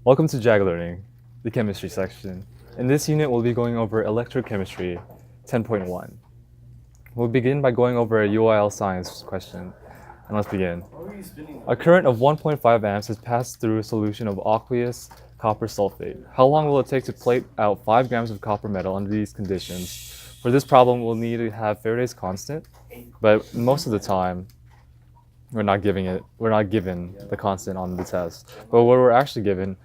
Welcome to JAG Learning, the chemistry section. In this unit, we'll be going over Electrochemistry 10.1. We'll begin by going over a UIL science question. And let's begin. A current of 1.5 amps is passed through a solution of aqueous copper sulfate. How long will it take to plate out 5 grams of copper metal under these conditions? For this problem, we'll need to have Faraday's constant, but most of the time, we're not given the constant on the test. But what we're actually given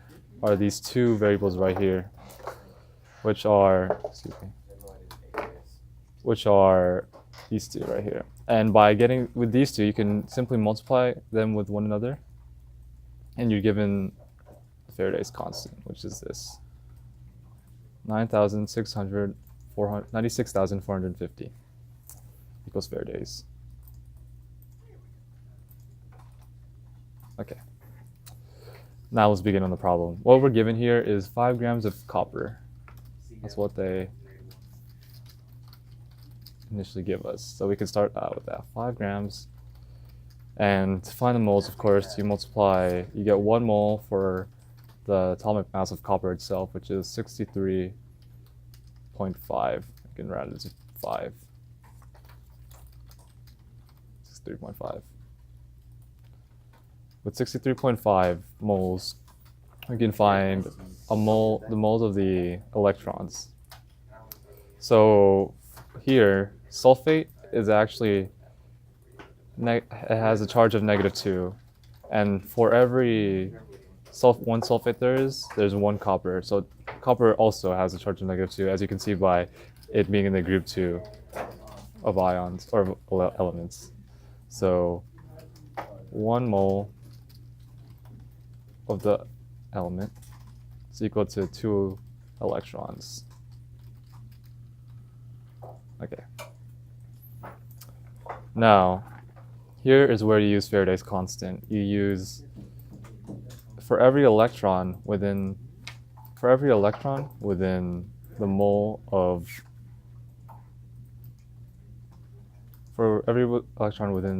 are these two variables right here, which are these two right here. And by getting with these two, you can simply multiply them with one another, and you're given Faraday's constant, which is this 96,450 equals Faraday's. Okay. Now let's begin on the problem. What we're given here is 5 grams of copper. That's what they initially give us. So we can start out with that, 5 grams. And to find the moles, of course, you multiply, you get 1 mole for the atomic mass of copper itself, which is 63.5. You can round it to 5. 63.5. With 63.5 moles, we can find the moles of the electrons. So here, sulfate is actually, it has a charge of -2. And for every one sulfate there's 1 copper. So copper also has a charge of -2, as you can see by it being in the group 2 of ions or elements. So 1 mole of the element is equal to 2 electrons. Okay. Now, here is where you use Faraday's constant. You use for every electron within the mole of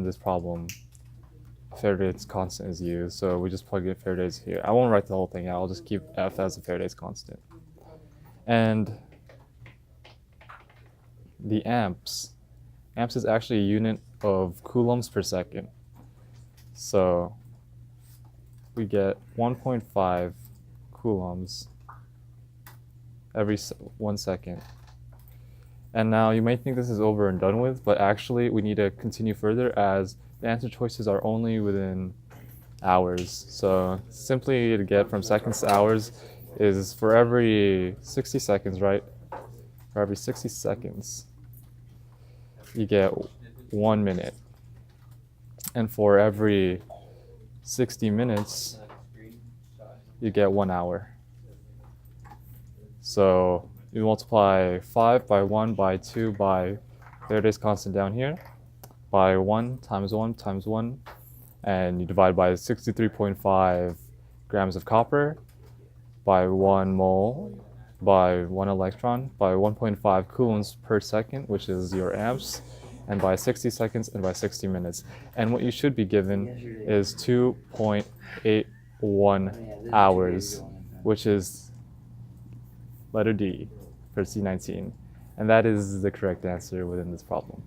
this problem, Faraday's constant is used, so we just plug in Faraday's here. I won't write the whole thing out, I'll just keep F as a Faraday's constant. And the amps is actually a unit of coulombs per second. So we get 1.5 coulombs every 1 second. And now you may think this is over and done with, but actually we need to continue further as the answer choices are only within hours. So simply to get from seconds to hours is for every 60 seconds, right? For every 60 seconds, you get 1 minute. And for every 60 minutes, you get 1 hour. So you multiply 5 by 1 by 2 by Faraday's constant down here, by 1 times 1 times 1, and you divide by 63.5 grams of copper, by 1 mole, by 1 electron, by 1.5 coulombs per second, which is your amps, and by 60 seconds and by 60 minutes. And what you should be given is 2.81 hours, which is letter D for C19. And that is the correct answer within this problem.